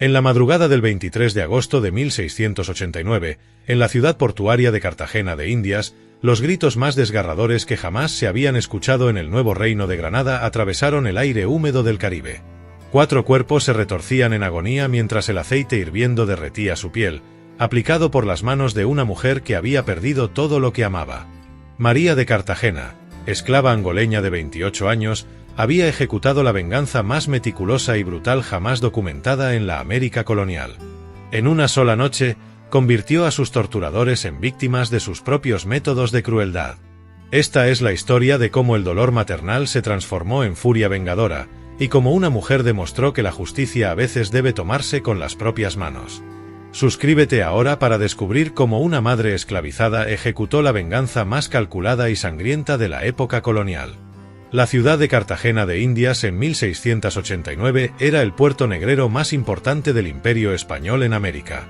En la madrugada del 23 de agosto de 1689, en la ciudad portuaria de Cartagena de Indias, los gritos más desgarradores que jamás se habían escuchado en el nuevo reino de Granada atravesaron el aire húmedo del Caribe. 4 cuerpos se retorcían en agonía mientras el aceite hirviendo derretía su piel, aplicado por las manos de una mujer que había perdido todo lo que amaba. María de Cartagena, esclava angoleña de 28 años, había ejecutado la venganza más meticulosa y brutal jamás documentada en la América colonial. En una sola noche, convirtió a sus torturadores en víctimas de sus propios métodos de crueldad. Esta es la historia de cómo el dolor maternal se transformó en furia vengadora, y cómo una mujer demostró que la justicia a veces debe tomarse con las propias manos. Suscríbete ahora para descubrir cómo una madre esclavizada ejecutó la venganza más calculada y sangrienta de la época colonial. La ciudad de Cartagena de Indias en 1689 era el puerto negrero más importante del Imperio Español en América.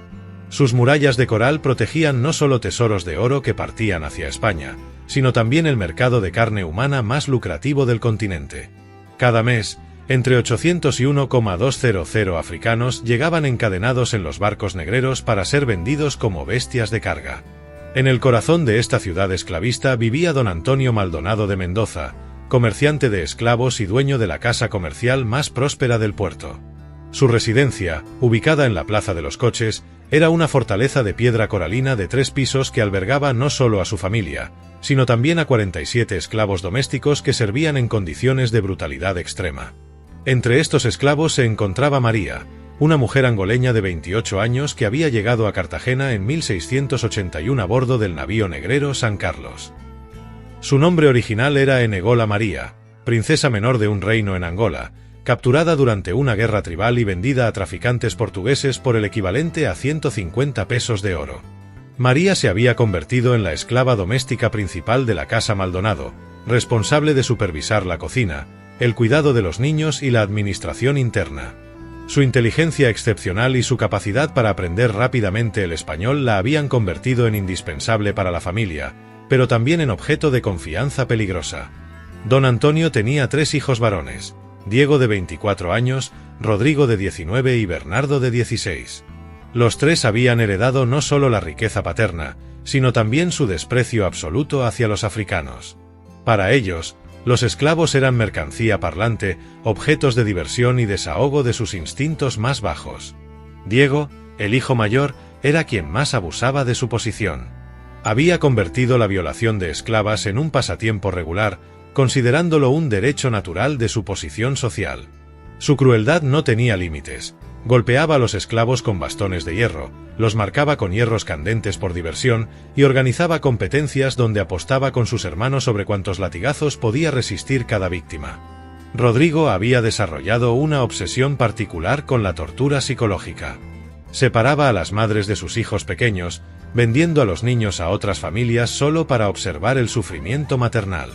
Sus murallas de coral protegían no solo tesoros de oro que partían hacia España, sino también el mercado de carne humana más lucrativo del continente. Cada mes, entre 800 y 1,200 africanos llegaban encadenados en los barcos negreros para ser vendidos como bestias de carga. En el corazón de esta ciudad esclavista vivía don Antonio Maldonado de Mendoza, comerciante de esclavos y dueño de la casa comercial más próspera del puerto. Su residencia, ubicada en la Plaza de los Coches, era una fortaleza de piedra coralina de 3 pisos que albergaba no solo a su familia, sino también a 47 esclavos domésticos que servían en condiciones de brutalidad extrema. Entre estos esclavos se encontraba María, una mujer angoleña de 28 años que había llegado a Cartagena en 1681 a bordo del navío negrero San Carlos. Su nombre original era Enegola María, princesa menor de un reino en Angola, capturada durante una guerra tribal y vendida a traficantes portugueses por el equivalente a 150 pesos de oro. María se había convertido en la esclava doméstica principal de la casa Maldonado, responsable de supervisar la cocina, el cuidado de los niños y la administración interna. Su inteligencia excepcional y su capacidad para aprender rápidamente el español la habían convertido en indispensable para la familia, pero también en objeto de confianza peligrosa. Don Antonio tenía 3 hijos varones: Diego de 24 años, Rodrigo de 19 y Bernardo de 16. Los 3 habían heredado no solo la riqueza paterna, sino también su desprecio absoluto hacia los africanos. Para ellos, los esclavos eran mercancía parlante, objetos de diversión y desahogo de sus instintos más bajos. Diego, el hijo mayor, era quien más abusaba de su posición. Había convertido la violación de esclavas en un pasatiempo regular, considerándolo un derecho natural de su posición social. Su crueldad no tenía límites. Golpeaba a los esclavos con bastones de hierro, los marcaba con hierros candentes por diversión y organizaba competencias donde apostaba con sus hermanos sobre cuántos latigazos podía resistir cada víctima. Rodrigo había desarrollado una obsesión particular con la tortura psicológica. Separaba a las madres de sus hijos pequeños, vendiendo a los niños a otras familias solo para observar el sufrimiento maternal.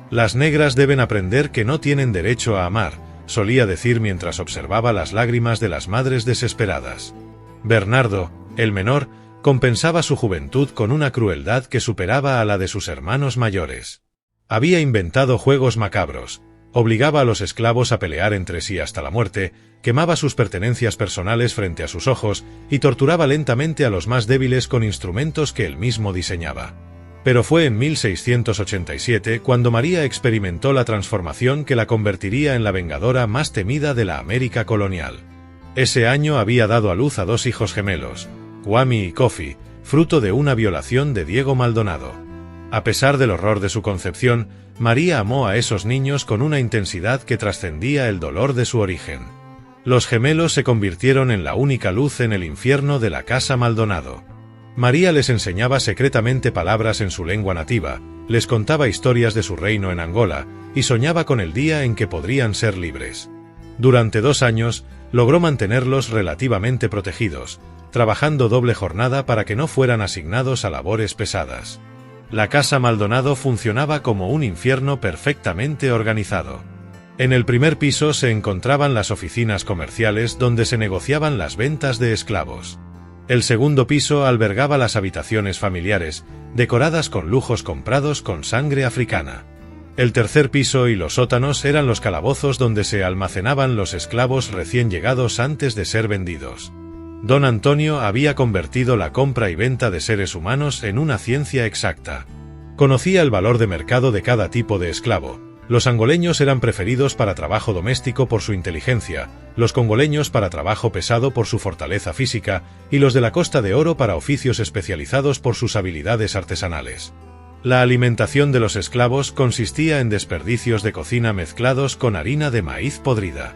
Las negras deben aprender que no tienen derecho a amar, solía decir mientras observaba las lágrimas de las madres desesperadas. Bernardo, el menor, compensaba su juventud con una crueldad que superaba a la de sus hermanos mayores. Había inventado juegos macabros, obligaba a los esclavos a pelear entre sí hasta la muerte, quemaba sus pertenencias personales frente a sus ojos y torturaba lentamente a los más débiles con instrumentos que él mismo diseñaba. Pero fue en 1687 cuando María experimentó la transformación que la convertiría en la vengadora más temida de la América colonial. Ese año había dado a luz a 2 hijos gemelos, Kwame y Kofi, fruto de una violación de Diego Maldonado. A pesar del horror de su concepción, María amó a esos niños con una intensidad que trascendía el dolor de su origen. Los gemelos se convirtieron en la única luz en el infierno de la casa Maldonado. María les enseñaba secretamente palabras en su lengua nativa, les contaba historias de su reino en Angola, y soñaba con el día en que podrían ser libres. Durante 2 años, logró mantenerlos relativamente protegidos, trabajando doble jornada para que no fueran asignados a labores pesadas. La casa Maldonado funcionaba como un infierno perfectamente organizado. En el primer piso se encontraban las oficinas comerciales donde se negociaban las ventas de esclavos. El segundo piso albergaba las habitaciones familiares, decoradas con lujos comprados con sangre africana. El tercer piso y los sótanos eran los calabozos donde se almacenaban los esclavos recién llegados antes de ser vendidos. Don Antonio había convertido la compra y venta de seres humanos en una ciencia exacta. Conocía el valor de mercado de cada tipo de esclavo. Los angoleños eran preferidos para trabajo doméstico por su inteligencia, los congoleños para trabajo pesado por su fortaleza física y los de la Costa de Oro para oficios especializados por sus habilidades artesanales. La alimentación de los esclavos consistía en desperdicios de cocina mezclados con harina de maíz podrida.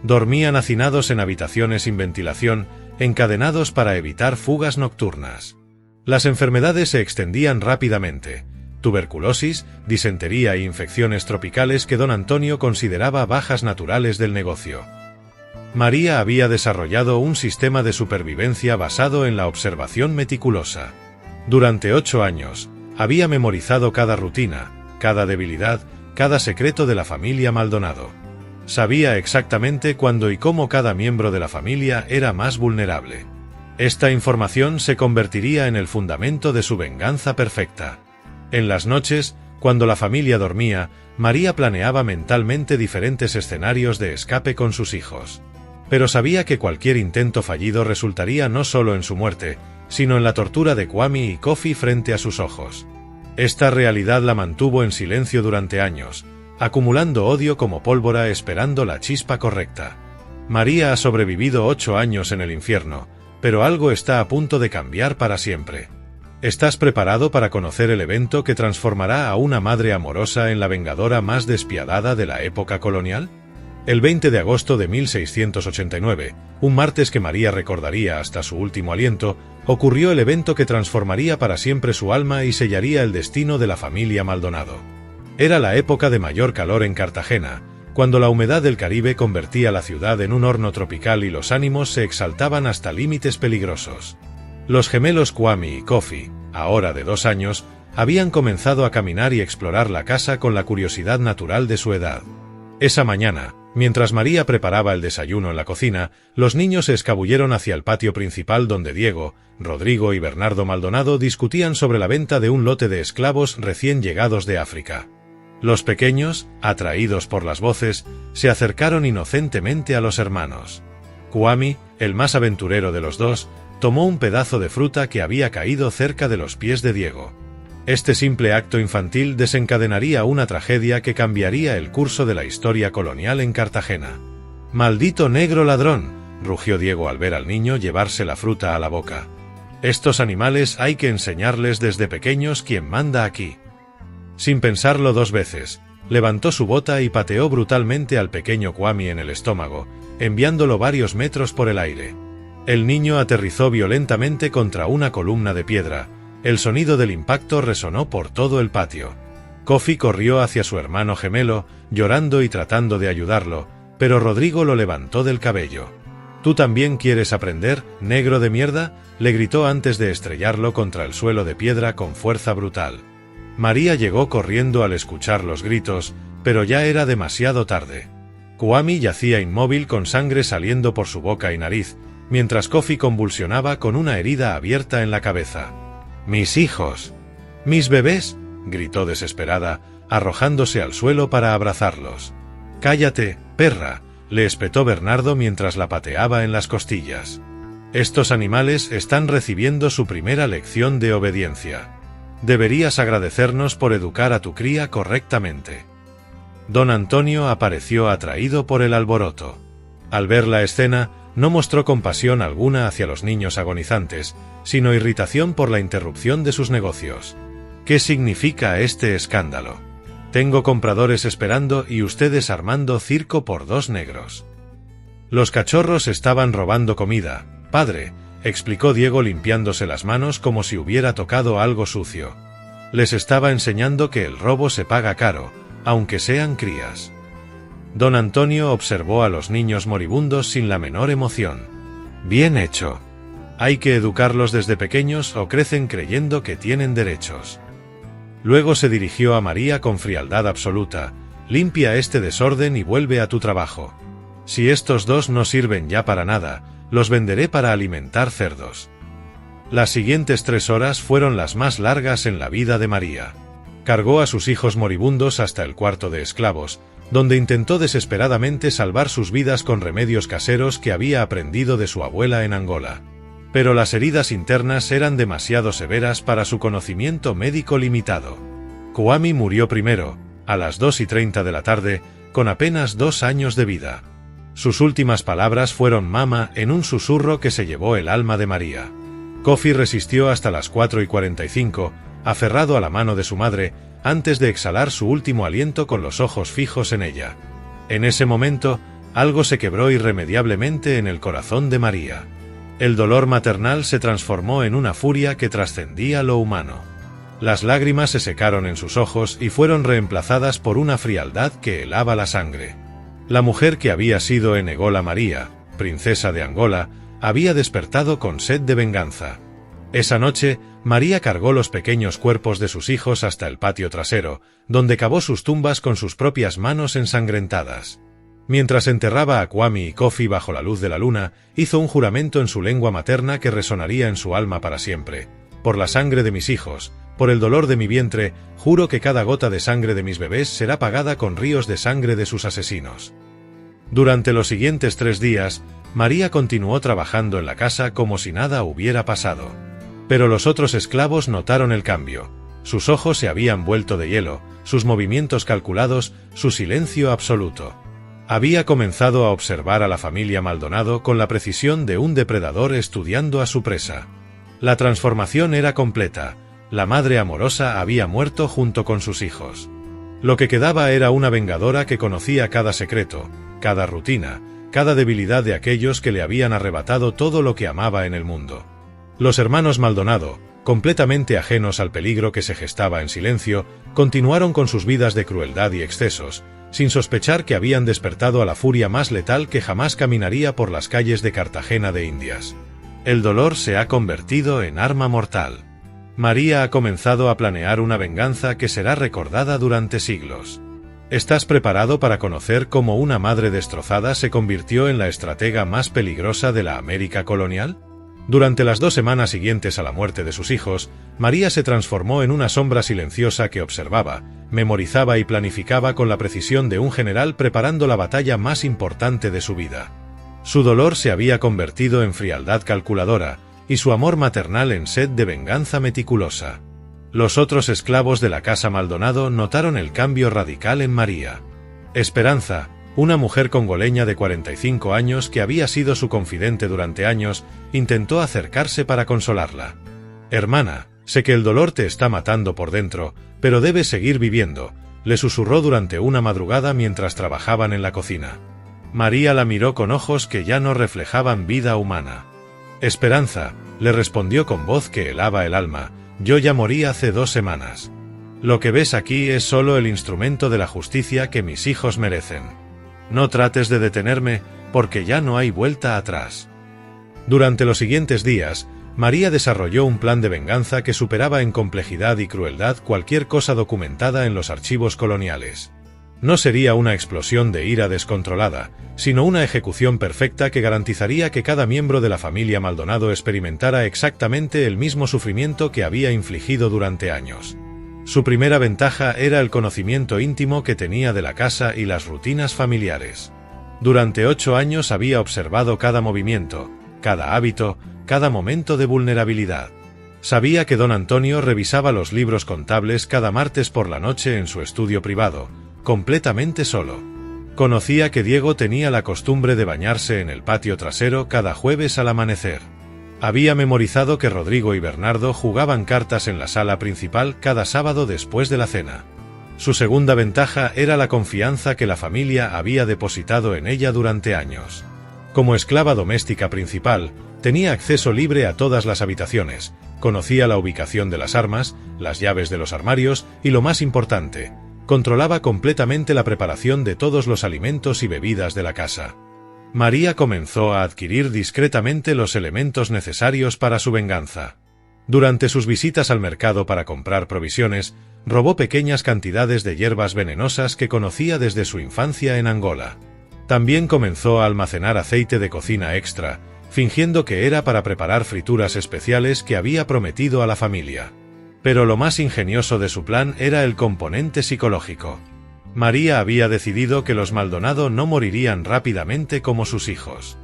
Dormían hacinados en habitaciones sin ventilación, encadenados para evitar fugas nocturnas. Las enfermedades se extendían rápidamente. Tuberculosis, disentería e infecciones tropicales que don Antonio consideraba bajas naturales del negocio. María había desarrollado un sistema de supervivencia basado en la observación meticulosa. Durante 8 años, había memorizado cada rutina, cada debilidad, cada secreto de la familia Maldonado. Sabía exactamente cuándo y cómo cada miembro de la familia era más vulnerable. Esta información se convertiría en el fundamento de su venganza perfecta. En las noches, cuando la familia dormía, María planeaba mentalmente diferentes escenarios de escape con sus hijos. Pero sabía que cualquier intento fallido resultaría no solo en su muerte, sino en la tortura de Kwame y Kofi frente a sus ojos. Esta realidad la mantuvo en silencio durante años, acumulando odio como pólvora esperando la chispa correcta. María ha sobrevivido 8 años en el infierno, pero algo está a punto de cambiar para siempre. ¿Estás preparado para conocer el evento que transformará a una madre amorosa en la vengadora más despiadada de la época colonial? El 20 de agosto de 1689, un martes que María recordaría hasta su último aliento, ocurrió el evento que transformaría para siempre su alma y sellaría el destino de la familia Maldonado. Era la época de mayor calor en Cartagena, cuando la humedad del Caribe convertía la ciudad en un horno tropical y los ánimos se exaltaban hasta límites peligrosos. Los gemelos Kwame y Kofi, ahora de 2 años, habían comenzado a caminar y explorar la casa con la curiosidad natural de su edad. Esa mañana, mientras María preparaba el desayuno en la cocina, los niños se escabulleron hacia el patio principal donde Diego, Rodrigo y Bernardo Maldonado discutían sobre la venta de un lote de esclavos recién llegados de África. Los pequeños, atraídos por las voces, se acercaron inocentemente a los hermanos. Kwame, el más aventurero de los dos, tomó un pedazo de fruta que había caído cerca de los pies de Diego. Este simple acto infantil desencadenaría una tragedia que cambiaría el curso de la historia colonial en Cartagena. «¡Maldito negro ladrón!», rugió Diego al ver al niño llevarse la fruta a la boca. «Estos animales hay que enseñarles desde pequeños quién manda aquí». Sin pensarlo 2 veces, levantó su bota y pateó brutalmente al pequeño Kwame en el estómago, enviándolo varios metros por el aire. El niño aterrizó violentamente contra una columna de piedra. El sonido del impacto resonó por todo el patio. Kofi corrió hacia su hermano gemelo, llorando y tratando de ayudarlo, pero Rodrigo lo levantó del cabello. «¿Tú también quieres aprender, negro de mierda?», le gritó antes de estrellarlo contra el suelo de piedra con fuerza brutal. María llegó corriendo al escuchar los gritos, pero ya era demasiado tarde. Kwame yacía inmóvil con sangre saliendo por su boca y nariz, mientras Kofi convulsionaba con una herida abierta en la cabeza. «¡Mis hijos! ¡Mis bebés!», gritó desesperada, arrojándose al suelo para abrazarlos. «¡Cállate, perra!», le espetó Bernardo mientras la pateaba en las costillas. «Estos animales están recibiendo su primera lección de obediencia. Deberías agradecernos por educar a tu cría correctamente». Don Antonio apareció atraído por el alboroto. Al ver la escena, no mostró compasión alguna hacia los niños agonizantes, sino irritación por la interrupción de sus negocios. «¿Qué significa este escándalo? Tengo compradores esperando y ustedes armando circo por 2 negros». «Los cachorros estaban robando comida, padre», explicó Diego limpiándose las manos como si hubiera tocado algo sucio. «Les estaba enseñando que el robo se paga caro, aunque sean crías». Don Antonio observó a los niños moribundos sin la menor emoción. «Bien hecho. Hay que educarlos desde pequeños o crecen creyendo que tienen derechos». Luego se dirigió a María con frialdad absoluta. «Limpia este desorden y vuelve a tu trabajo. Si estos 2 no sirven ya para nada, los venderé para alimentar cerdos». Las siguientes 3 horas fueron las más largas en la vida de María. Cargó a sus hijos moribundos hasta el cuarto de esclavos, donde intentó desesperadamente salvar sus vidas con remedios caseros que había aprendido de su abuela en Angola. Pero las heridas internas eran demasiado severas para su conocimiento médico limitado. Kwame murió primero, a las 2:30 de la tarde, con apenas 2 años de vida. Sus últimas palabras fueron "mama" en un susurro que se llevó el alma de María. Kofi resistió hasta las 4:45, aferrado a la mano de su madre, antes de exhalar su último aliento con los ojos fijos en ella. En ese momento, algo se quebró irremediablemente en el corazón de María. El dolor maternal se transformó en una furia que trascendía lo humano. Las lágrimas se secaron en sus ojos y fueron reemplazadas por una frialdad que helaba la sangre. La mujer que había sido Enegola María, princesa de Angola, había despertado con sed de venganza. Esa noche, María cargó los pequeños cuerpos de sus hijos hasta el patio trasero, donde cavó sus tumbas con sus propias manos ensangrentadas. Mientras enterraba a Kwame y Kofi bajo la luz de la luna, hizo un juramento en su lengua materna que resonaría en su alma para siempre. Por la sangre de mis hijos, por el dolor de mi vientre, juro que cada gota de sangre de mis bebés será pagada con ríos de sangre de sus asesinos. Durante los siguientes 3 días, María continuó trabajando en la casa como si nada hubiera pasado. Pero los otros esclavos notaron el cambio. Sus ojos se habían vuelto de hielo, sus movimientos calculados, su silencio absoluto. Había comenzado a observar a la familia Maldonado con la precisión de un depredador estudiando a su presa. La transformación era completa. La madre amorosa había muerto junto con sus hijos. Lo que quedaba era una vengadora que conocía cada secreto, cada rutina, cada debilidad de aquellos que le habían arrebatado todo lo que amaba en el mundo. Los hermanos Maldonado, completamente ajenos al peligro que se gestaba en silencio, continuaron con sus vidas de crueldad y excesos, sin sospechar que habían despertado a la furia más letal que jamás caminaría por las calles de Cartagena de Indias. El dolor se ha convertido en arma mortal. María ha comenzado a planear una venganza que será recordada durante siglos. ¿Estás preparado para conocer cómo una madre destrozada se convirtió en la estratega más peligrosa de la América colonial? Durante las 2 semanas siguientes a la muerte de sus hijos, María se transformó en una sombra silenciosa que observaba, memorizaba y planificaba con la precisión de un general preparando la batalla más importante de su vida. Su dolor se había convertido en frialdad calculadora, y su amor maternal en sed de venganza meticulosa. Los otros esclavos de la casa Maldonado notaron el cambio radical en María. Esperanza, una mujer congoleña de 45 años que había sido su confidente durante años, intentó acercarse para consolarla. «Hermana, sé que el dolor te está matando por dentro, pero debes seguir viviendo», le susurró durante una madrugada mientras trabajaban en la cocina. María la miró con ojos que ya no reflejaban vida humana. «Esperanza», le respondió con voz que helaba el alma, «yo ya morí hace 2 semanas. Lo que ves aquí es solo el instrumento de la justicia que mis hijos merecen. No trates de detenerme, porque ya no hay vuelta atrás». Durante los siguientes días, María desarrolló un plan de venganza que superaba en complejidad y crueldad cualquier cosa documentada en los archivos coloniales. No sería una explosión de ira descontrolada, sino una ejecución perfecta que garantizaría que cada miembro de la familia Maldonado experimentara exactamente el mismo sufrimiento que había infligido durante años. Su primera ventaja era el conocimiento íntimo que tenía de la casa y las rutinas familiares. Durante 8 años había observado cada movimiento, cada hábito, cada momento de vulnerabilidad. Sabía que don Antonio revisaba los libros contables cada martes por la noche en su estudio privado, completamente solo. Conocía que Diego tenía la costumbre de bañarse en el patio trasero cada jueves al amanecer. Había memorizado que Rodrigo y Bernardo jugaban cartas en la sala principal cada sábado después de la cena. Su segunda ventaja era la confianza que la familia había depositado en ella durante años. Como esclava doméstica principal, tenía acceso libre a todas las habitaciones, conocía la ubicación de las armas, las llaves de los armarios y, lo más importante, controlaba completamente la preparación de todos los alimentos y bebidas de la casa. María comenzó a adquirir discretamente los elementos necesarios para su venganza. Durante sus visitas al mercado para comprar provisiones, robó pequeñas cantidades de hierbas venenosas que conocía desde su infancia en Angola. También comenzó a almacenar aceite de cocina extra, fingiendo que era para preparar frituras especiales que había prometido a la familia. Pero lo más ingenioso de su plan era el componente psicológico. María había decidido que los Maldonado no morirían rápidamente como sus hijos.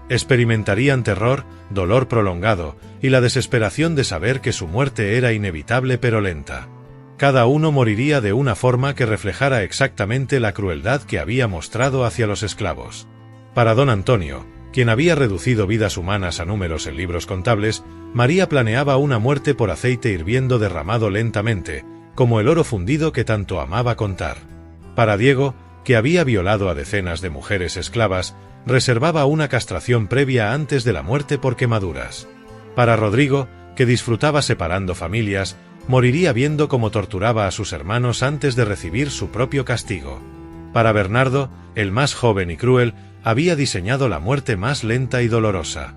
Experimentarían terror, dolor prolongado y la desesperación de saber que su muerte era inevitable pero lenta. Cada uno moriría de una forma que reflejara exactamente la crueldad que había mostrado hacia los esclavos. Para don Antonio, quien había reducido vidas humanas a números en libros contables, María planeaba una muerte por aceite hirviendo derramado lentamente, como el oro fundido que tanto amaba contar. Para Diego, que había violado a decenas de mujeres esclavas, reservaba una castración previa antes de la muerte por quemaduras. Para Rodrigo, que disfrutaba separando familias, moriría viendo cómo torturaba a sus hermanos antes de recibir su propio castigo. Para Bernardo, el más joven y cruel, había diseñado la muerte más lenta y dolorosa.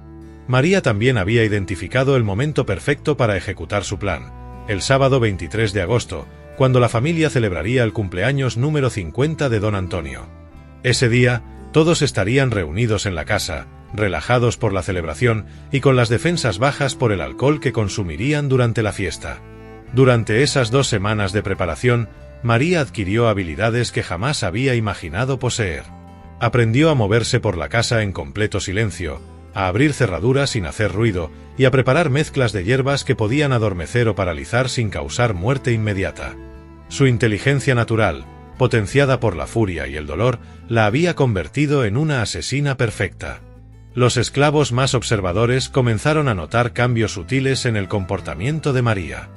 María también había identificado el momento perfecto para ejecutar su plan, el sábado 23 de agosto, cuando la familia celebraría el cumpleaños número 50 de don Antonio. Ese día, todos estarían reunidos en la casa, relajados por la celebración y con las defensas bajas por el alcohol que consumirían durante la fiesta. Durante esas 2 semanas de preparación, María adquirió habilidades que jamás había imaginado poseer. Aprendió a moverse por la casa en completo silencio, a abrir cerraduras sin hacer ruido y a preparar mezclas de hierbas que podían adormecer o paralizar sin causar muerte inmediata. Su inteligencia natural, potenciada por la furia y el dolor, la había convertido en una asesina perfecta. Los esclavos más observadores comenzaron a notar cambios sutiles en el comportamiento de María.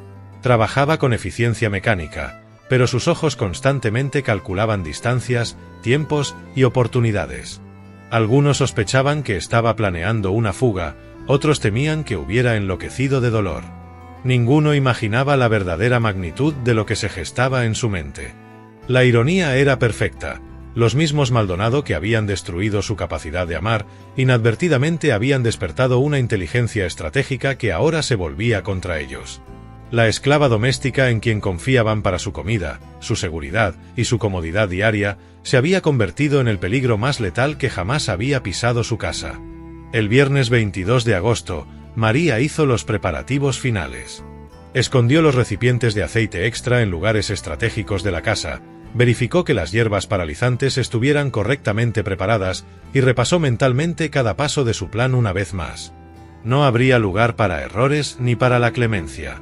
Trabajaba con eficiencia mecánica, pero sus ojos constantemente calculaban distancias, tiempos y oportunidades. Algunos sospechaban que estaba planeando una fuga, otros temían que hubiera enloquecido de dolor. Ninguno imaginaba la verdadera magnitud de lo que se gestaba en su mente. La ironía era perfecta. Los mismos Maldonado que habían destruido su capacidad de amar, inadvertidamente habían despertado una inteligencia estratégica que ahora se volvía contra ellos. La esclava doméstica en quien confiaban para su comida, su seguridad y su comodidad diaria, se había convertido en el peligro más letal que jamás había pisado su casa. El viernes 22 de agosto, María hizo los preparativos finales. Escondió los recipientes de aceite extra en lugares estratégicos de la casa, verificó que las hierbas paralizantes estuvieran correctamente preparadas y repasó mentalmente cada paso de su plan una vez más. No habría lugar para errores ni para la clemencia.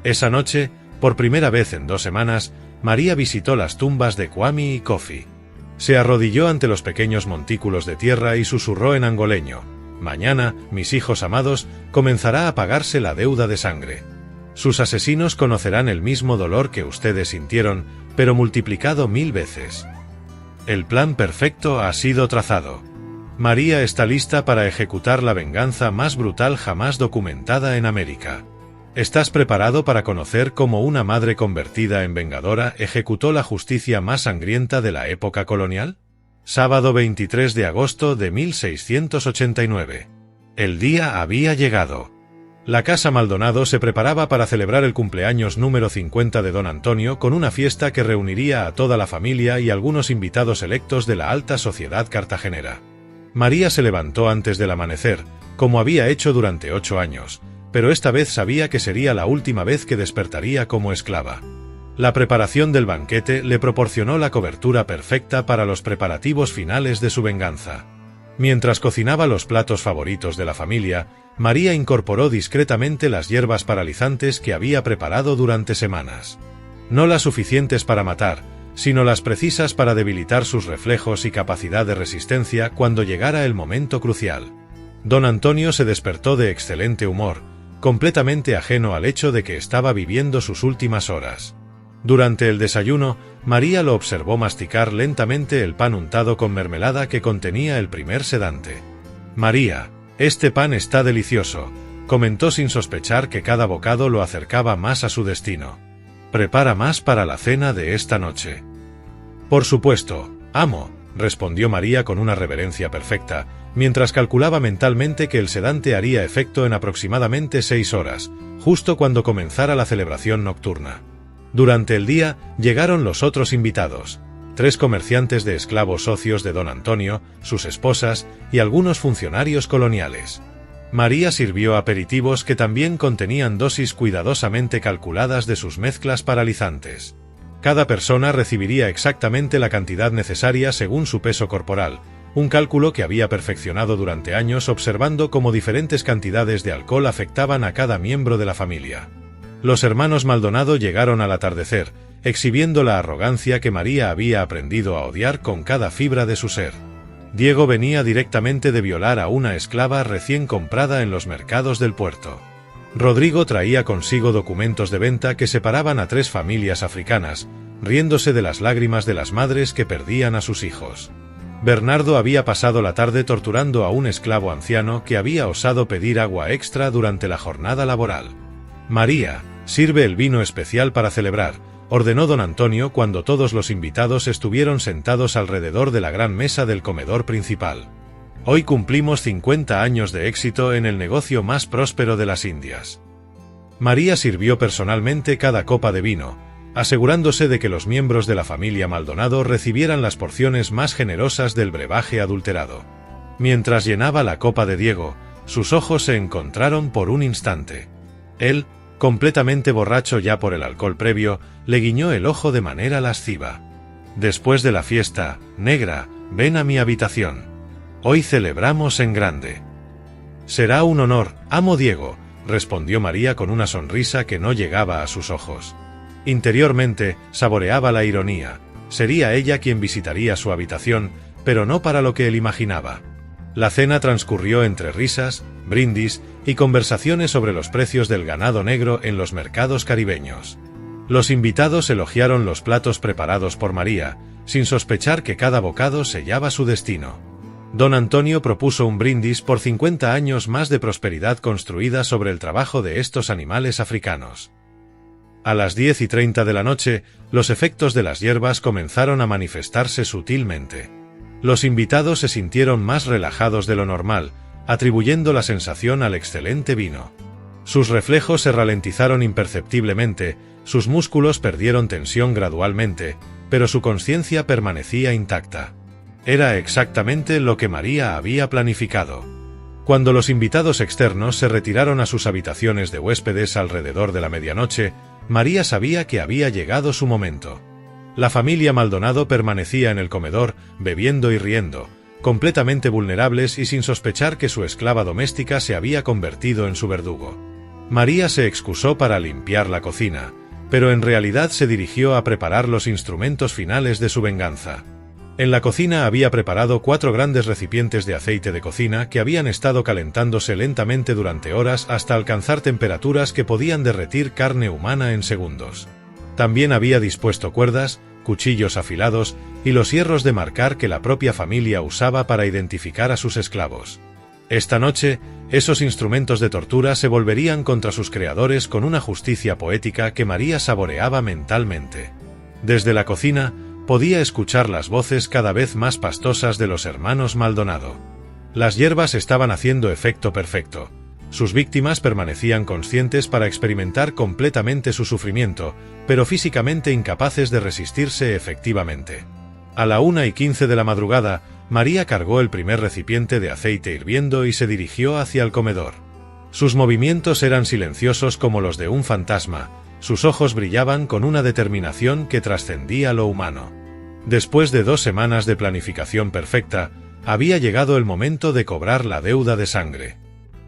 Esa noche, por primera vez en 2 semanas, María visitó las tumbas de Kwame y Kofi. Se arrodilló ante los pequeños montículos de tierra y susurró en angoleño: «Mañana, mis hijos amados, comenzará a pagarse la deuda de sangre. Sus asesinos conocerán el mismo dolor que ustedes sintieron, pero multiplicado 1000 veces. El plan perfecto ha sido trazado. María está lista para ejecutar la venganza más brutal jamás documentada en América. ¿Estás preparado para conocer cómo una madre convertida en vengadora ejecutó la justicia más sangrienta de la época colonial? Sábado 23 de agosto de 1689. El día había llegado. La casa Maldonado se preparaba para celebrar el cumpleaños número 50 de don Antonio con una fiesta que reuniría a toda la familia y algunos invitados electos de la alta sociedad cartagenera. María se levantó antes del amanecer, como había hecho durante 8 años, pero esta vez sabía que sería la última vez que despertaría como esclava. La preparación del banquete le proporcionó la cobertura perfecta para los preparativos finales de su venganza. Mientras cocinaba los platos favoritos de la familia, María incorporó discretamente las hierbas paralizantes que había preparado durante semanas. No las suficientes para matar, sino las precisas para debilitar sus reflejos y capacidad de resistencia cuando llegara el momento crucial. Don Antonio se despertó de excelente humor, completamente ajeno al hecho de que estaba viviendo sus últimas horas. Durante el desayuno, María lo observó masticar lentamente el pan untado con mermelada que contenía el primer sedante. «María, este pan está delicioso», comentó sin sospechar que cada bocado lo acercaba más a su destino. «Prepara más para la cena de esta noche». «Por supuesto, amo», respondió María con una reverencia perfecta, mientras calculaba mentalmente que el sedante haría efecto en aproximadamente 6 horas, justo cuando comenzara la celebración nocturna. Durante el día, llegaron los otros invitados: 3 comerciantes de esclavos socios de don Antonio, sus esposas y algunos funcionarios coloniales. María sirvió aperitivos que también contenían dosis cuidadosamente calculadas de sus mezclas paralizantes. Cada persona recibiría exactamente la cantidad necesaria según su peso corporal, un cálculo que había perfeccionado durante años observando cómo diferentes cantidades de alcohol afectaban a cada miembro de la familia. Los hermanos Maldonado llegaron al atardecer, exhibiendo la arrogancia que María había aprendido a odiar con cada fibra de su ser. Diego venía directamente de violar a una esclava recién comprada en los mercados del puerto. Rodrigo traía consigo documentos de venta que separaban a 3 familias africanas, riéndose de las lágrimas de las madres que perdían a sus hijos. Bernardo había pasado la tarde torturando a un esclavo anciano que había osado pedir agua extra durante la jornada laboral. María, sirve el vino especial para celebrar, ordenó don Antonio cuando todos los invitados estuvieron sentados alrededor de la gran mesa del comedor principal. Hoy cumplimos 50 años de éxito en el negocio más próspero de las Indias. María sirvió personalmente cada copa de vino, asegurándose de que los miembros de la familia Maldonado recibieran las porciones más generosas del brebaje adulterado. Mientras llenaba la copa de Diego, sus ojos se encontraron por un instante. Él, completamente borracho ya por el alcohol previo, le guiñó el ojo de manera lasciva. Después de la fiesta, negra, ven a mi habitación. Hoy celebramos en grande. Será un honor, amo Diego, respondió María con una sonrisa que no llegaba a sus ojos. Interiormente, saboreaba la ironía. Sería ella quien visitaría su habitación, pero no para lo que él imaginaba. La cena transcurrió entre risas, brindis y conversaciones sobre los precios del ganado negro en los mercados caribeños. Los invitados elogiaron los platos preparados por María, sin sospechar que cada bocado sellaba su destino. Don Antonio propuso un brindis por 50 años más de prosperidad construida sobre el trabajo de estos animales africanos. A las 10:30 de la noche, los efectos de las hierbas comenzaron a manifestarse sutilmente. Los invitados se sintieron más relajados de lo normal, atribuyendo la sensación al excelente vino. Sus reflejos se ralentizaron imperceptiblemente, sus músculos perdieron tensión gradualmente, pero su conciencia permanecía intacta. Era exactamente lo que María había planificado. Cuando los invitados externos se retiraron a sus habitaciones de huéspedes alrededor de la medianoche, María sabía que había llegado su momento. La familia Maldonado permanecía en el comedor, bebiendo y riendo, completamente vulnerables y sin sospechar que su esclava doméstica se había convertido en su verdugo. María se excusó para limpiar la cocina, pero en realidad se dirigió a preparar los instrumentos finales de su venganza. En la cocina había preparado 4 grandes recipientes de aceite de cocina que habían estado calentándose lentamente durante horas hasta alcanzar temperaturas que podían derretir carne humana en segundos. También había dispuesto cuerdas, cuchillos afilados y los hierros de marcar que la propia familia usaba para identificar a sus esclavos. Esta noche, esos instrumentos de tortura se volverían contra sus creadores con una justicia poética que María saboreaba mentalmente. Desde la cocina, podía escuchar las voces cada vez más pastosas de los hermanos Maldonado. Las hierbas estaban haciendo efecto perfecto. Sus víctimas permanecían conscientes para experimentar completamente su sufrimiento, pero físicamente incapaces de resistirse efectivamente. A la 1:15 de la madrugada, María cargó el primer recipiente de aceite hirviendo y se dirigió hacia el comedor. Sus movimientos eran silenciosos como los de un fantasma, sus ojos brillaban con una determinación que trascendía lo humano. Después de 2 semanas de planificación perfecta, había llegado el momento de cobrar la deuda de sangre.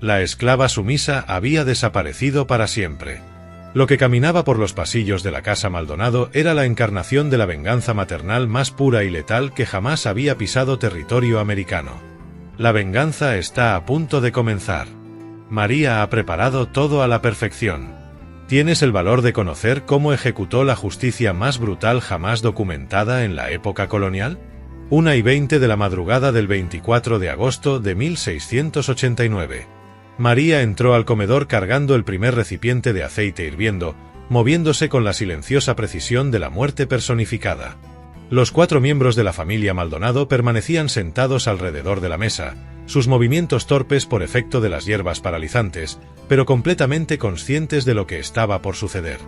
La esclava sumisa había desaparecido para siempre. Lo que caminaba por los pasillos de la casa Maldonado era la encarnación de la venganza maternal más pura y letal que jamás había pisado territorio americano. La venganza está a punto de comenzar. María ha preparado todo a la perfección. ¿Tienes el valor de conocer cómo ejecutó la justicia más brutal jamás documentada en la época colonial? 1:20 de la madrugada del 24 de agosto de 1689. María entró al comedor cargando el primer recipiente de aceite hirviendo, moviéndose con la silenciosa precisión de la muerte personificada. Los 4 miembros de la familia Maldonado permanecían sentados alrededor de la mesa, sus movimientos torpes por efecto de las hierbas paralizantes, pero completamente conscientes de lo que estaba por suceder.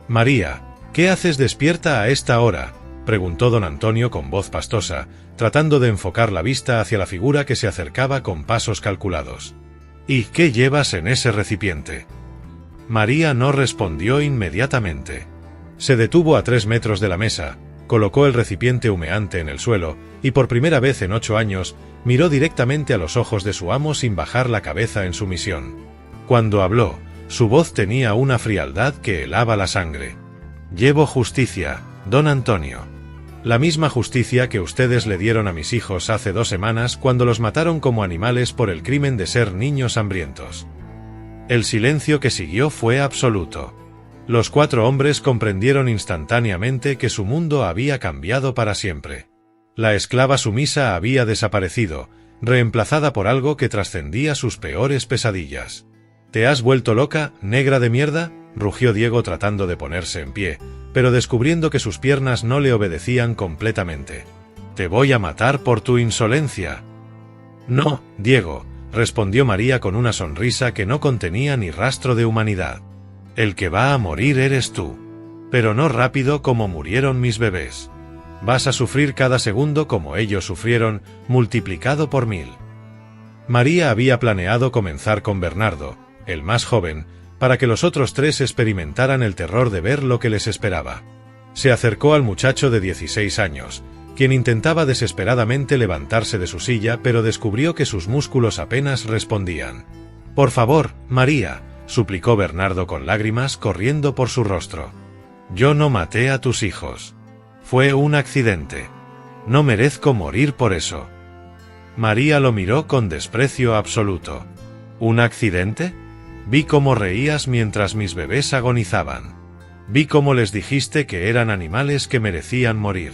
«María, ¿qué haces despierta a esta hora?», preguntó don Antonio con voz pastosa, tratando de enfocar la vista hacia la figura que se acercaba con pasos calculados. ¿Y qué llevas en ese recipiente? María no respondió inmediatamente. Se detuvo a 3 metros de la mesa, colocó el recipiente humeante en el suelo, y por primera vez en 8 años, miró directamente a los ojos de su amo sin bajar la cabeza en sumisión. Cuando habló, su voz tenía una frialdad que helaba la sangre. Llevo justicia, don Antonio. La misma justicia que ustedes le dieron a mis hijos hace 2 semanas cuando los mataron como animales por el crimen de ser niños hambrientos. El silencio que siguió fue absoluto. Los 4 hombres comprendieron instantáneamente que su mundo había cambiado para siempre. La esclava sumisa había desaparecido, reemplazada por algo que trascendía sus peores pesadillas. ¿Te has vuelto loca, negra de mierda?, rugió Diego tratando de ponerse en pie, pero descubriendo que sus piernas no le obedecían completamente. «Te voy a matar por tu insolencia». «No, Diego», respondió María con una sonrisa que no contenía ni rastro de humanidad. «El que va a morir eres tú. Pero no rápido como murieron mis bebés. Vas a sufrir cada segundo como ellos sufrieron, multiplicado por 1000». María había planeado comenzar con Bernardo, el más joven, para que los otros 3 experimentaran el terror de ver lo que les esperaba. Se acercó al muchacho de 16 años, quien intentaba desesperadamente levantarse de su silla, pero descubrió que sus músculos apenas respondían. «Por favor, María», suplicó Bernardo con lágrimas corriendo por su rostro. «Yo no maté a tus hijos. Fue un accidente. No merezco morir por eso». María lo miró con desprecio absoluto. «¿Un accidente? Vi cómo reías mientras mis bebés agonizaban. Vi cómo les dijiste que eran animales que merecían morir».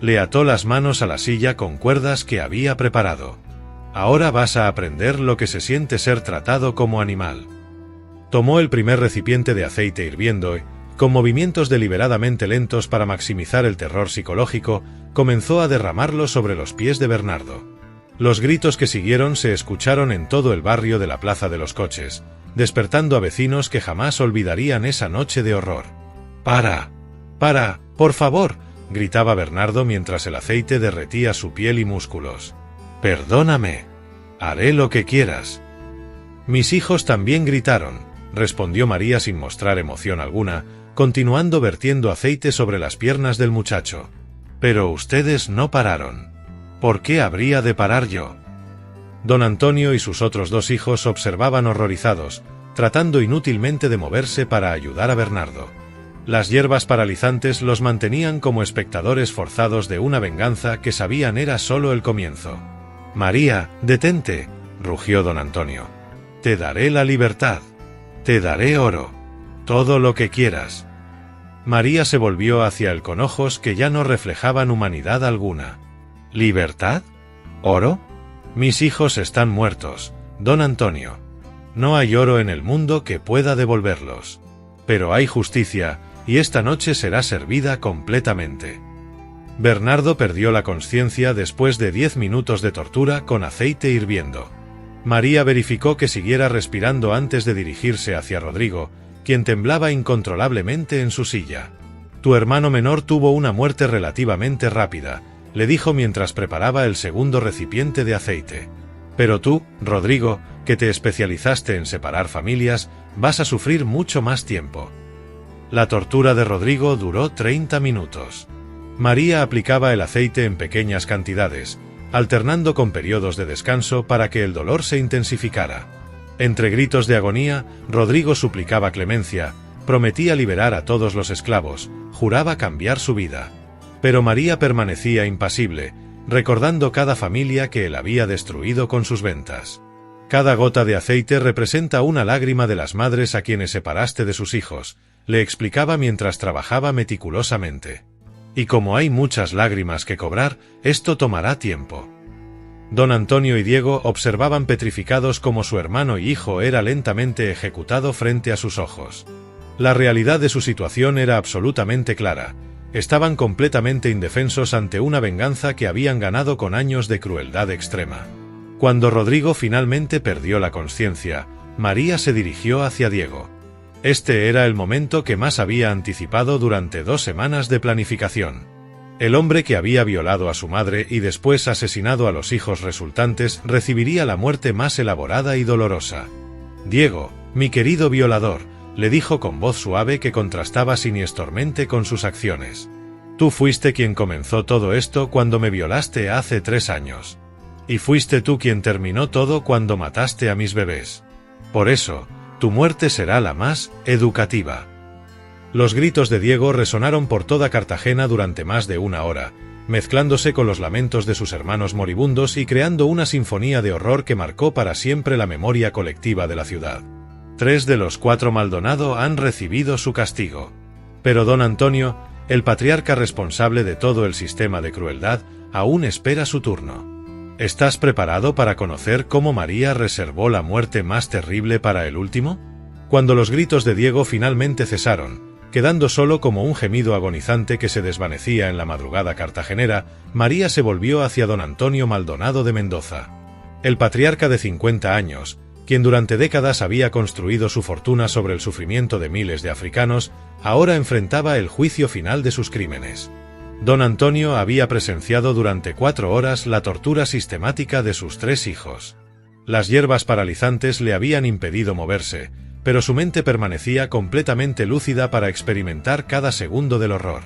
Le ató las manos a la silla con cuerdas que había preparado. «Ahora vas a aprender lo que se siente ser tratado como animal». Tomó el primer recipiente de aceite hirviendo y, con movimientos deliberadamente lentos para maximizar el terror psicológico, comenzó a derramarlo sobre los pies de Bernardo. Los gritos que siguieron se escucharon en todo el barrio de la Plaza de los Coches, despertando a vecinos que jamás olvidarían esa noche de horror. «¡Para! ¡Para! ¡Por favor!», gritaba Bernardo mientras el aceite derretía su piel y músculos. «Perdóname. Haré lo que quieras». «Mis hijos también gritaron», respondió María sin mostrar emoción alguna, continuando vertiendo aceite sobre las piernas del muchacho. «Pero ustedes no pararon. ¿Por qué habría de parar yo?». Don Antonio y sus otros 2 hijos observaban horrorizados, tratando inútilmente de moverse para ayudar a Bernardo. Las hierbas paralizantes los mantenían como espectadores forzados de una venganza que sabían era solo el comienzo. «María, detente», rugió don Antonio. «Te daré la libertad. Te daré oro. Todo lo que quieras». María se volvió hacia él con ojos que ya no reflejaban humanidad alguna. «¿Libertad? ¿Oro? Mis hijos están muertos, don Antonio. No hay oro en el mundo que pueda devolverlos. Pero hay justicia, y esta noche será servida completamente». Bernardo perdió la conciencia después de 10 minutos de tortura con aceite hirviendo. María verificó que siguiera respirando antes de dirigirse hacia Rodrigo, quien temblaba incontrolablemente en su silla. «Tu hermano menor tuvo una muerte relativamente rápida», le dijo mientras preparaba el segundo recipiente de aceite. «Pero tú, Rodrigo, que te especializaste en separar familias, vas a sufrir mucho más tiempo». La tortura de Rodrigo duró 30 minutos. María aplicaba el aceite en pequeñas cantidades, alternando con periodos de descanso para que el dolor se intensificara. Entre gritos de agonía, Rodrigo suplicaba clemencia, prometía liberar a todos los esclavos, juraba cambiar su vida. Pero María permanecía impasible, recordando cada familia que él había destruido con sus ventas. «Cada gota de aceite representa una lágrima de las madres a quienes separaste de sus hijos», le explicaba mientras trabajaba meticulosamente. «Y como hay muchas lágrimas que cobrar, esto tomará tiempo». Don Antonio y Diego observaban petrificados como su hermano y hijo era lentamente ejecutado frente a sus ojos. La realidad de su situación era absolutamente clara. Estaban completamente indefensos ante una venganza que habían ganado con años de crueldad extrema. Cuando Rodrigo finalmente perdió la conciencia, María se dirigió hacia Diego. Este era el momento que más había anticipado durante 2 semanas de planificación. El hombre que había violado a su madre y después asesinado a los hijos resultantes recibiría la muerte más elaborada y dolorosa. Diego, mi querido violador, le dijo con voz suave que contrastaba siniestramente con sus acciones. Tú fuiste quien comenzó todo esto cuando me violaste hace 3 años. Y fuiste tú quien terminó todo cuando mataste a mis bebés. Por eso, tu muerte será la más educativa. Los gritos de Diego resonaron por toda Cartagena durante más de 1 hora, mezclándose con los lamentos de sus hermanos moribundos y creando una sinfonía de horror que marcó para siempre la memoria colectiva de la ciudad. 3 de los 4 Maldonado han recibido su castigo. Pero don Antonio, el patriarca responsable de todo el sistema de crueldad, aún espera su turno. ¿Estás preparado para conocer cómo María reservó la muerte más terrible para el último? Cuando los gritos de Diego finalmente cesaron, quedando solo como un gemido agonizante que se desvanecía en la madrugada cartagenera, María se volvió hacia don Antonio Maldonado de Mendoza. El patriarca de 50 años, quien durante décadas había construido su fortuna sobre el sufrimiento de miles de africanos, ahora enfrentaba el juicio final de sus crímenes. Don Antonio había presenciado durante 4 horas la tortura sistemática de sus 3 hijos. Las hierbas paralizantes le habían impedido moverse, pero su mente permanecía completamente lúcida para experimentar cada segundo del horror.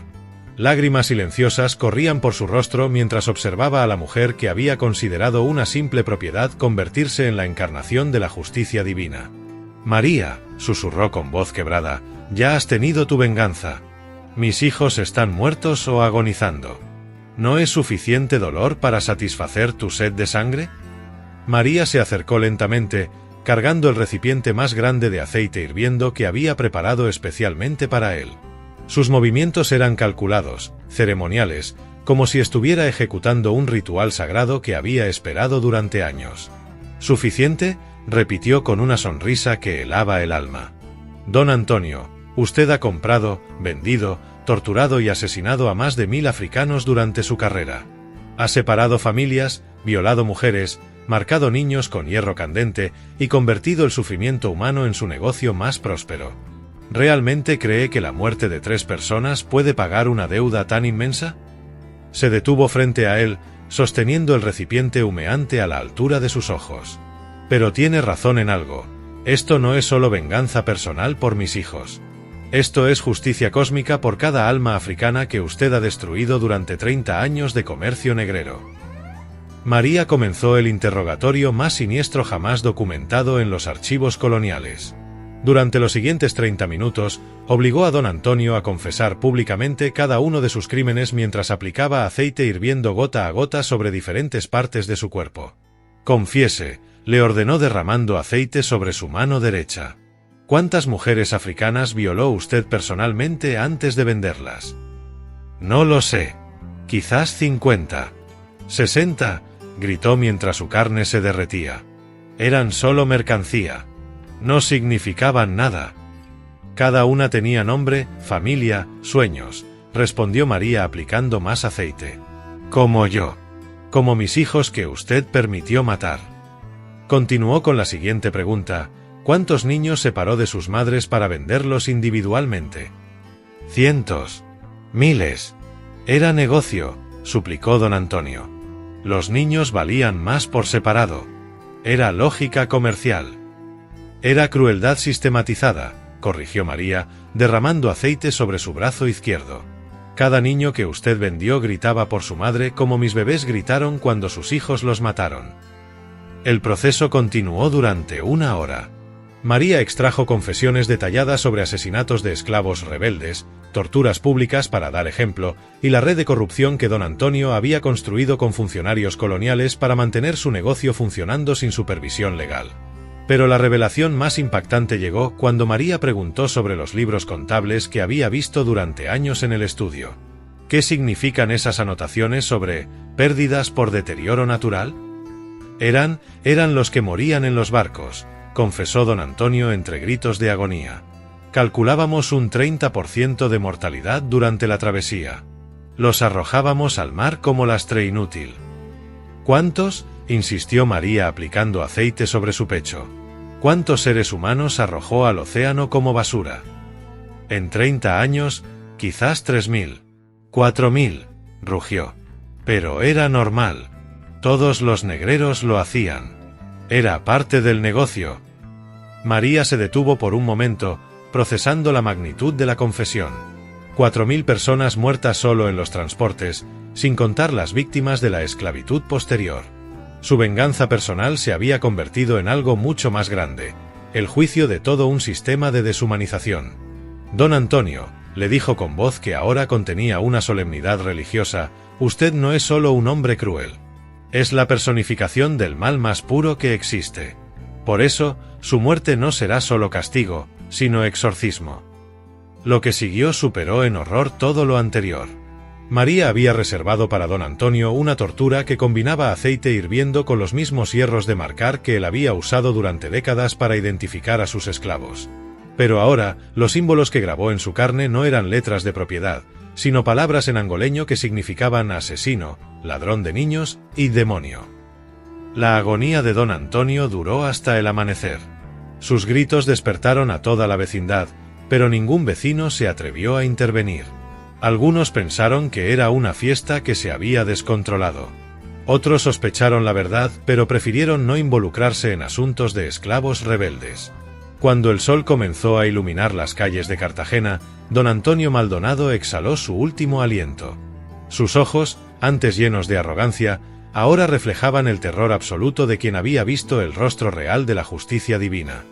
Lágrimas silenciosas corrían por su rostro mientras observaba a la mujer que había considerado una simple propiedad convertirse en la encarnación de la justicia divina. María, susurró con voz quebrada, ya has tenido tu venganza. Mis hijos están muertos o agonizando. ¿No es suficiente dolor para satisfacer tu sed de sangre? María se acercó lentamente, cargando el recipiente más grande de aceite hirviendo que había preparado especialmente para él. Sus movimientos eran calculados, ceremoniales, como si estuviera ejecutando un ritual sagrado que había esperado durante años. ¿Suficiente?, repitió con una sonrisa que helaba el alma. Don Antonio, usted ha comprado, vendido, torturado y asesinado a más de 1000 africanos durante su carrera. Ha separado familias, violado mujeres, marcado niños con hierro candente y convertido el sufrimiento humano en su negocio más próspero. ¿Realmente cree que la muerte de 3 personas puede pagar una deuda tan inmensa? Se detuvo frente a él, sosteniendo el recipiente humeante a la altura de sus ojos. Pero tiene razón en algo. Esto no es solo venganza personal por mis hijos. Esto es justicia cósmica por cada alma africana que usted ha destruido durante 30 años de comercio negrero. María comenzó el interrogatorio más siniestro jamás documentado en los archivos coloniales. Durante los siguientes 30 minutos, obligó a don Antonio a confesar públicamente cada uno de sus crímenes mientras aplicaba aceite hirviendo gota a gota sobre diferentes partes de su cuerpo. Confiese, le ordenó derramando aceite sobre su mano derecha. ¿Cuántas mujeres africanas violó usted personalmente antes de venderlas? No lo sé. Quizás 50. 60, gritó mientras su carne se derretía. Eran solo mercancía. No significaban nada. Cada una tenía nombre, familia, sueños, respondió María aplicando más aceite. Como yo. Como mis hijos que usted permitió matar. Continuó con la siguiente pregunta: ¿cuántos niños separó de sus madres para venderlos individualmente? Cientos. Miles. Era negocio, suplicó don Antonio. Los niños valían más por separado. Era lógica comercial. Era crueldad sistematizada, corrigió María, derramando aceite sobre su brazo izquierdo. Cada niño que usted vendió gritaba por su madre como mis bebés gritaron cuando sus hijos los mataron. El proceso continuó durante 1 hora. María extrajo confesiones detalladas sobre asesinatos de esclavos rebeldes, torturas públicas para dar ejemplo, y la red de corrupción que don Antonio había construido con funcionarios coloniales para mantener su negocio funcionando sin supervisión legal. Pero la revelación más impactante llegó cuando María preguntó sobre los libros contables que había visto durante años en el estudio. ¿Qué significan esas anotaciones sobre pérdidas por deterioro natural? Eran los que morían en los barcos, confesó don Antonio entre gritos de agonía. Calculábamos un 30% de mortalidad durante la travesía. Los arrojábamos al mar como lastre inútil. ¿Cuántos?, insistió María aplicando aceite sobre su pecho. ¿Cuántos seres humanos arrojó al océano como basura? En 30 años, quizás 3000. 4000. rugió. Pero era normal. Todos los negreros lo hacían. Era parte del negocio. María se detuvo por un momento, procesando la magnitud de la confesión. 4.000 personas muertas solo en los transportes, sin contar las víctimas de la esclavitud posterior. Su venganza personal se había convertido en algo mucho más grande, el juicio de todo un sistema de deshumanización. Don Antonio, le dijo con voz que ahora contenía una solemnidad religiosa, usted no es solo un hombre cruel. Es la personificación del mal más puro que existe. Por eso, su muerte no será solo castigo, sino exorcismo. Lo que siguió superó en horror todo lo anterior. María había reservado para don Antonio una tortura que combinaba aceite hirviendo con los mismos hierros de marcar que él había usado durante décadas para identificar a sus esclavos. Pero ahora, los símbolos que grabó en su carne no eran letras de propiedad, sino palabras en angoleño que significaban asesino, ladrón de niños y demonio. La agonía de don Antonio duró hasta el amanecer. Sus gritos despertaron a toda la vecindad, pero ningún vecino se atrevió a intervenir. Algunos pensaron que era una fiesta que se había descontrolado. Otros sospecharon la verdad, pero prefirieron no involucrarse en asuntos de esclavos rebeldes. Cuando el sol comenzó a iluminar las calles de Cartagena, don Antonio Maldonado exhaló su último aliento. Sus ojos, antes llenos de arrogancia, ahora reflejaban el terror absoluto de quien había visto el rostro real de la justicia divina.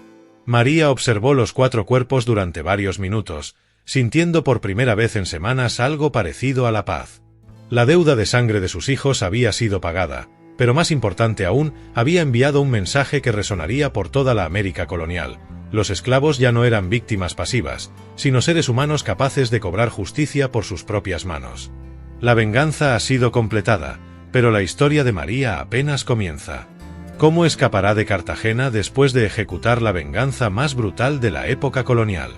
María observó los 4 cuerpos durante varios minutos, sintiendo por primera vez en semanas algo parecido a la paz. La deuda de sangre de sus hijos había sido pagada, pero más importante aún, había enviado un mensaje que resonaría por toda la América colonial. Los esclavos ya no eran víctimas pasivas, sino seres humanos capaces de cobrar justicia por sus propias manos. La venganza ha sido completada, pero la historia de María apenas comienza. ¿Cómo escapará de Cartagena después de ejecutar la venganza más brutal de la época colonial?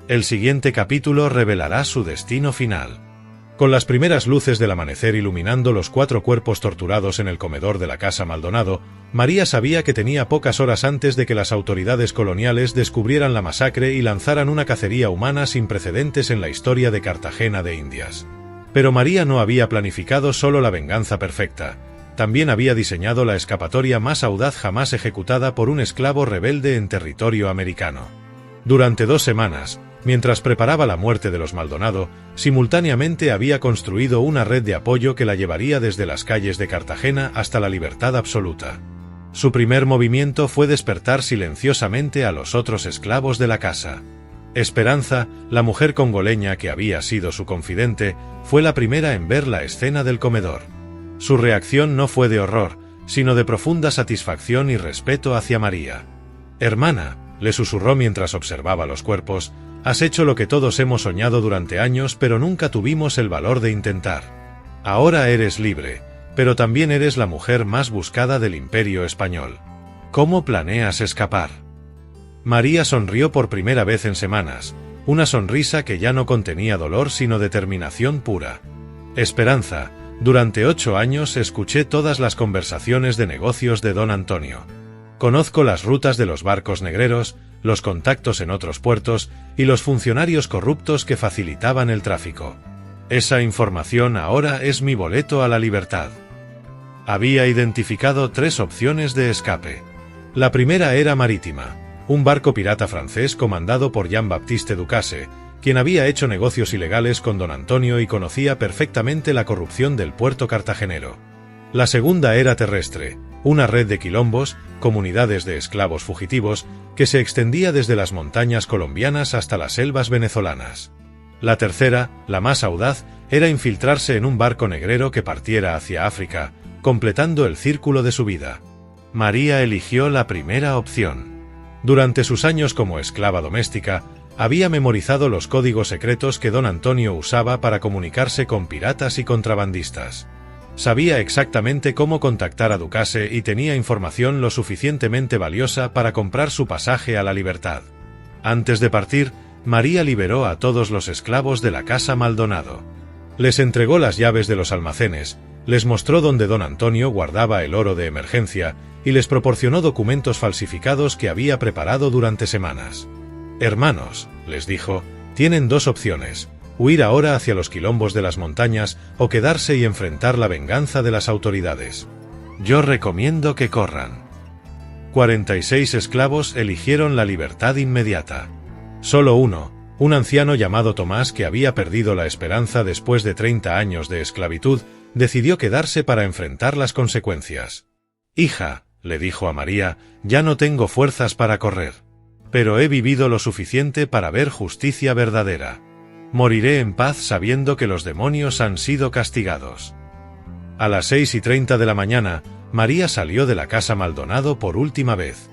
El siguiente capítulo revelará su destino final. Con las primeras luces del amanecer iluminando los 4 cuerpos torturados en el comedor de la casa Maldonado, María sabía que tenía pocas horas antes de que las autoridades coloniales descubrieran la masacre y lanzaran una cacería humana sin precedentes en la historia de Cartagena de Indias. Pero María no había planificado solo la venganza perfecta, también había diseñado la escapatoria más audaz jamás ejecutada por un esclavo rebelde en territorio americano. Durante 2 semanas, mientras preparaba la muerte de los Maldonado, simultáneamente había construido una red de apoyo que la llevaría desde las calles de Cartagena hasta la libertad absoluta. Su primer movimiento fue despertar silenciosamente a los otros esclavos de la casa. Esperanza, la mujer congoleña que había sido su confidente, fue la primera en ver la escena del comedor. Su reacción no fue de horror, sino de profunda satisfacción y respeto hacia María. «Hermana», le susurró mientras observaba los cuerpos, «has hecho lo que todos hemos soñado durante años pero nunca tuvimos el valor de intentar. Ahora eres libre, pero también eres la mujer más buscada del Imperio Español. ¿Cómo planeas escapar?» María sonrió por primera vez en semanas, una sonrisa que ya no contenía dolor sino determinación pura. «Esperanza, durante 8 años escuché todas las conversaciones de negocios de don Antonio. Conozco las rutas de los barcos negreros, los contactos en otros puertos y los funcionarios corruptos que facilitaban el tráfico. Esa información ahora es mi boleto a la libertad». Había identificado 3 opciones de escape. La primera era marítima, un barco pirata francés comandado por Jean-Baptiste Ducasse, quien había hecho negocios ilegales con don Antonio y conocía perfectamente la corrupción del puerto cartagenero. La segunda era terrestre, una red de quilombos, comunidades de esclavos fugitivos, que se extendía desde las montañas colombianas hasta las selvas venezolanas. La tercera, la más audaz, era infiltrarse en un barco negrero que partiera hacia África, completando el círculo de su vida. María eligió la primera opción. Durante sus años como esclava doméstica, había memorizado los códigos secretos que don Antonio usaba para comunicarse con piratas y contrabandistas. Sabía exactamente cómo contactar a Ducasse y tenía información lo suficientemente valiosa para comprar su pasaje a la libertad. Antes de partir, María liberó a todos los esclavos de la casa Maldonado. Les entregó las llaves de los almacenes, les mostró dónde don Antonio guardaba el oro de emergencia y les proporcionó documentos falsificados que había preparado durante semanas. «Hermanos», les dijo, «tienen 2 opciones, huir ahora hacia los quilombos de las montañas o quedarse y enfrentar la venganza de las autoridades. Yo recomiendo que corran. 46 esclavos eligieron la libertad inmediata. Solo uno, un anciano llamado Tomás que había perdido la esperanza después de 30 años de esclavitud, decidió quedarse para enfrentar las consecuencias. «Hija», le dijo a María, «ya no tengo fuerzas para correr. Pero he vivido lo suficiente para ver justicia verdadera. Moriré en paz sabiendo que los demonios han sido castigados». A las 6:30 de la mañana, María salió de la casa Maldonado por última vez.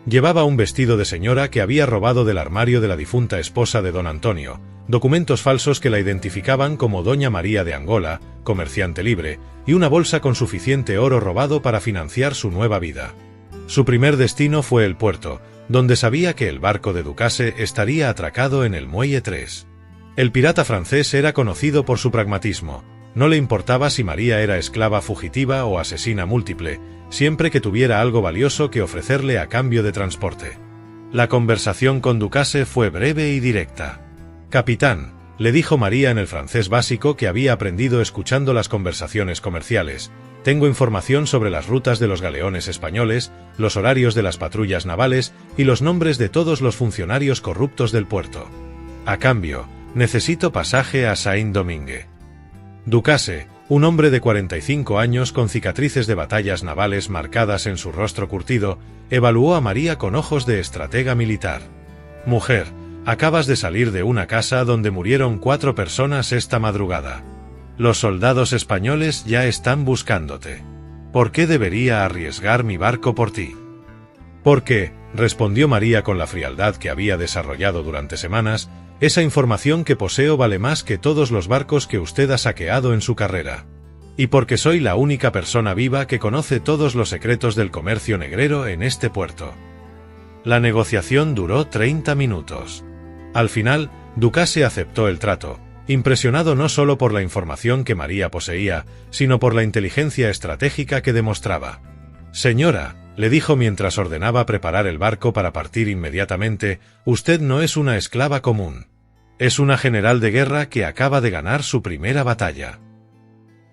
Llevaba un vestido de señora que había robado del armario de la difunta esposa de don Antonio, documentos falsos que la identificaban como Doña María de Angola, comerciante libre, y una bolsa con suficiente oro robado para financiar su nueva vida. Su primer destino fue el puerto, donde sabía que el barco de Ducasse estaría atracado en el Muelle 3. El pirata francés era conocido por su pragmatismo. No le importaba si María era esclava fugitiva o asesina múltiple, siempre que tuviera algo valioso que ofrecerle a cambio de transporte. La conversación con Ducasse fue breve y directa. «Capitán», le dijo María en el francés básico que había aprendido escuchando las conversaciones comerciales, «tengo información sobre las rutas de los galeones españoles, los horarios de las patrullas navales y los nombres de todos los funcionarios corruptos del puerto. A cambio, necesito pasaje a Saint-Domingue». Ducasse, un hombre de 45 años con cicatrices de batallas navales marcadas en su rostro curtido, evaluó a María con ojos de estratega militar. «Mujer, acabas de salir de una casa donde murieron 4 personas esta madrugada. Los soldados españoles ya están buscándote. ¿Por qué debería arriesgar mi barco por ti?» «Porque», respondió María con la frialdad que había desarrollado durante semanas, «esa información que poseo vale más que todos los barcos que usted ha saqueado en su carrera. Y porque soy la única persona viva que conoce todos los secretos del comercio negrero en este puerto». La negociación duró 30 minutos. Al final, Ducasse aceptó el trato, impresionado no solo por la información que María poseía, sino por la inteligencia estratégica que demostraba. «Señora», le dijo mientras ordenaba preparar el barco para partir inmediatamente, «usted no es una esclava común. Es una general de guerra que acaba de ganar su primera batalla».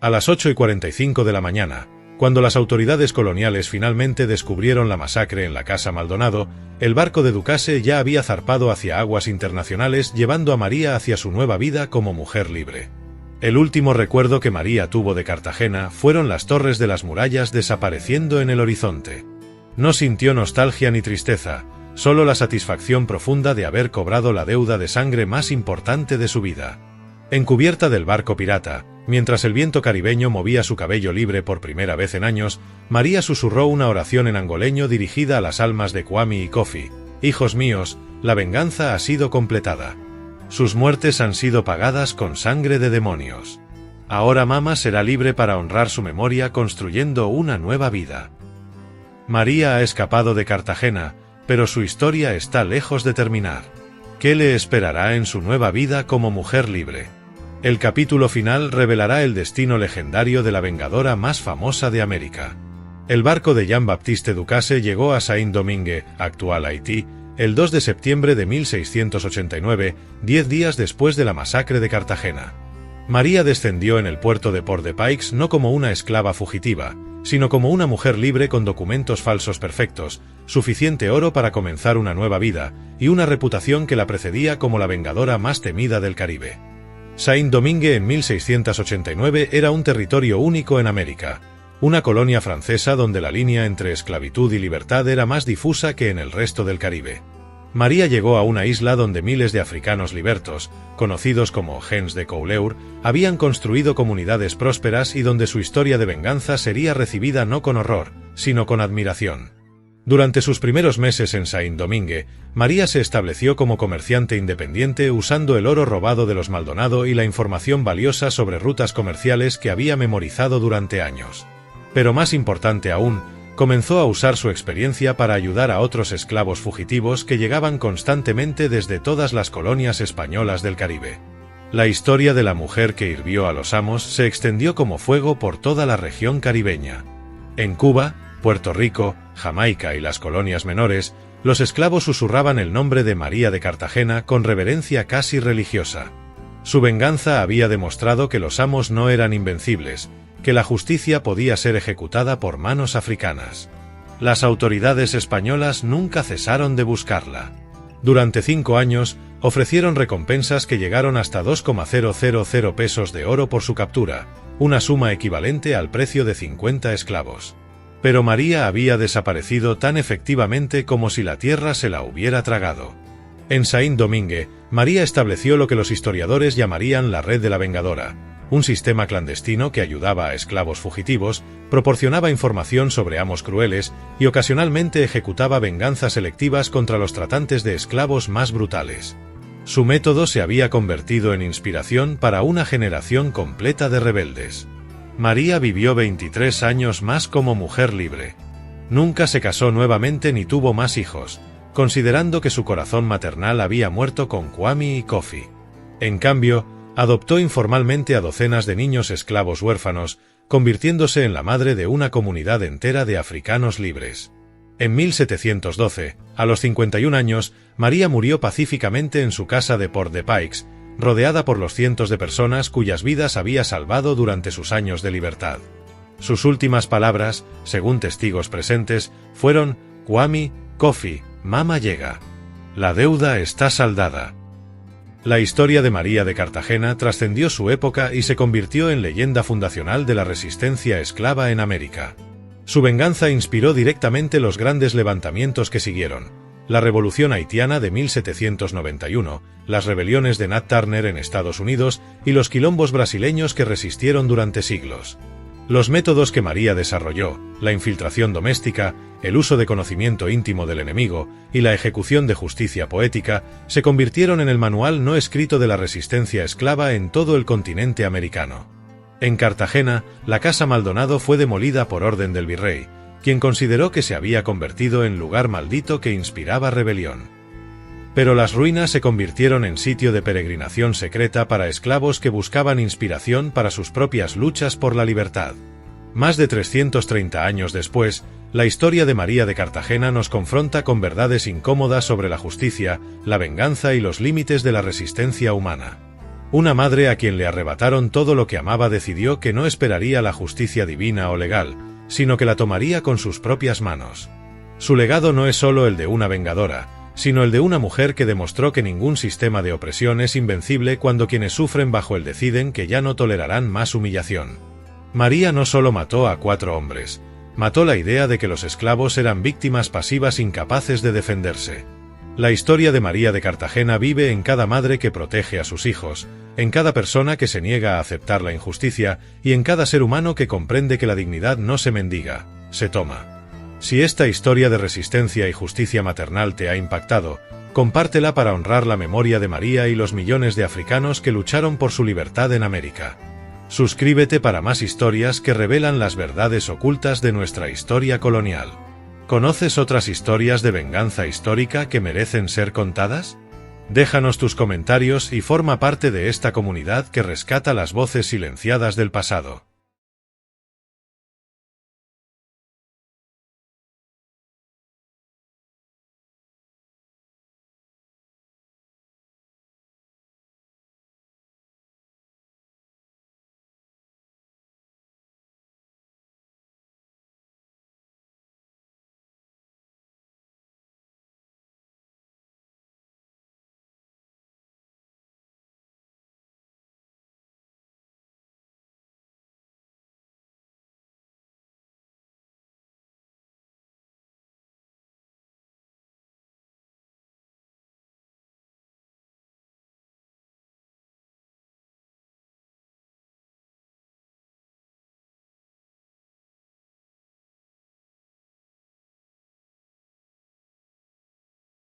A las 8:45 de la mañana, cuando las autoridades coloniales finalmente descubrieron la masacre en la Casa Maldonado, el barco de Ducasse ya había zarpado hacia aguas internacionales llevando a María hacia su nueva vida como mujer libre. El último recuerdo que María tuvo de Cartagena fueron las torres de las murallas desapareciendo en el horizonte. No sintió nostalgia ni tristeza, solo la satisfacción profunda de haber cobrado la deuda de sangre más importante de su vida. En cubierta del barco pirata, mientras el viento caribeño movía su cabello libre por primera vez en años, María susurró una oración en angoleño dirigida a las almas de Kwame y Kofi. «Hijos míos, la venganza ha sido completada. Sus muertes han sido pagadas con sangre de demonios. Ahora Mama será libre para honrar su memoria construyendo una nueva vida». María ha escapado de Cartagena, pero su historia está lejos de terminar. ¿Qué le esperará en su nueva vida como mujer libre? El capítulo final revelará el destino legendario de la vengadora más famosa de América. El barco de Jean-Baptiste Ducasse llegó a Saint-Domingue, actual Haití, el 2 de septiembre de 1689, 10 días después de la masacre de Cartagena. María descendió en el puerto de Port-de-Paix no como una esclava fugitiva, sino como una mujer libre con documentos falsos perfectos, suficiente oro para comenzar una nueva vida, y una reputación que la precedía como la vengadora más temida del Caribe. Saint-Domingue en 1689 era un territorio único en América, una colonia francesa donde la línea entre esclavitud y libertad era más difusa que en el resto del Caribe. María llegó a una isla donde miles de africanos libertos, conocidos como gens de Couleur, habían construido comunidades prósperas y donde su historia de venganza sería recibida no con horror, sino con admiración. Durante sus primeros meses en Saint-Domingue, María se estableció como comerciante independiente usando el oro robado de los Maldonado y la información valiosa sobre rutas comerciales que había memorizado durante años. Pero más importante aún, comenzó a usar su experiencia para ayudar a otros esclavos fugitivos que llegaban constantemente desde todas las colonias españolas del Caribe. La historia de la mujer que hirvió a los amos se extendió como fuego por toda la región caribeña. En Cuba, Puerto Rico, Jamaica y las colonias menores, los esclavos susurraban el nombre de María de Cartagena con reverencia casi religiosa. Su venganza había demostrado que los amos no eran invencibles, que la justicia podía ser ejecutada por manos africanas. Las autoridades españolas nunca cesaron de buscarla. Durante 5 años, ofrecieron recompensas que llegaron hasta 2,000 pesos de oro por su captura, una suma equivalente al precio de 50 esclavos. Pero María había desaparecido tan efectivamente como si la tierra se la hubiera tragado. En Saint-Domingue, María estableció lo que los historiadores llamarían la Red de la Vengadora, un sistema clandestino que ayudaba a esclavos fugitivos, proporcionaba información sobre amos crueles y ocasionalmente ejecutaba venganzas selectivas contra los tratantes de esclavos más brutales. Su método se había convertido en inspiración para una generación completa de rebeldes. María vivió 23 años más como mujer libre. Nunca se casó nuevamente ni tuvo más hijos, considerando que su corazón maternal había muerto con Kwame y Kofi. En cambio, adoptó informalmente a docenas de niños esclavos huérfanos, convirtiéndose en la madre de una comunidad entera de africanos libres. En 1712, a los 51 años, María murió pacíficamente en su casa de Port-de-Paix, rodeada por los cientos de personas cuyas vidas había salvado durante sus años de libertad. Sus últimas palabras, según testigos presentes, fueron: Kwame, Kofi, Mama llega. La deuda está saldada. La historia de María de Cartagena trascendió su época y se convirtió en leyenda fundacional de la resistencia esclava en América. Su venganza inspiró directamente los grandes levantamientos que siguieron: la Revolución Haitiana de 1791, las rebeliones de Nat Turner en Estados Unidos y los quilombos brasileños que resistieron durante siglos. Los métodos que María desarrolló, la infiltración doméstica, el uso de conocimiento íntimo del enemigo y la ejecución de justicia poética, se convirtieron en el manual no escrito de la resistencia esclava en todo el continente americano. En Cartagena, la Casa Maldonado fue demolida por orden del virrey, quien consideró que se había convertido en lugar maldito que inspiraba rebelión. Pero las ruinas se convirtieron en sitio de peregrinación secreta para esclavos que buscaban inspiración para sus propias luchas por la libertad. Más de 330 años después, la historia de María de Cartagena nos confronta con verdades incómodas sobre la justicia, la venganza y los límites de la resistencia humana. Una madre a quien le arrebataron todo lo que amaba decidió que no esperaría la justicia divina o legal, sino que la tomaría con sus propias manos. Su legado no es solo el de una vengadora, sino el de una mujer que demostró que ningún sistema de opresión es invencible cuando quienes sufren bajo él deciden que ya no tolerarán más humillación. María no solo mató a 4 hombres, mató la idea de que los esclavos eran víctimas pasivas incapaces de defenderse. La historia de María de Cartagena vive en cada madre que protege a sus hijos, en cada persona que se niega a aceptar la injusticia y en cada ser humano que comprende que la dignidad no se mendiga, se toma. Si esta historia de resistencia y justicia maternal te ha impactado, compártela para honrar la memoria de María y los millones de africanos que lucharon por su libertad en América. Suscríbete para más historias que revelan las verdades ocultas de nuestra historia colonial. ¿Conoces otras historias de venganza histórica que merecen ser contadas? Déjanos tus comentarios y forma parte de esta comunidad que rescata las voces silenciadas del pasado.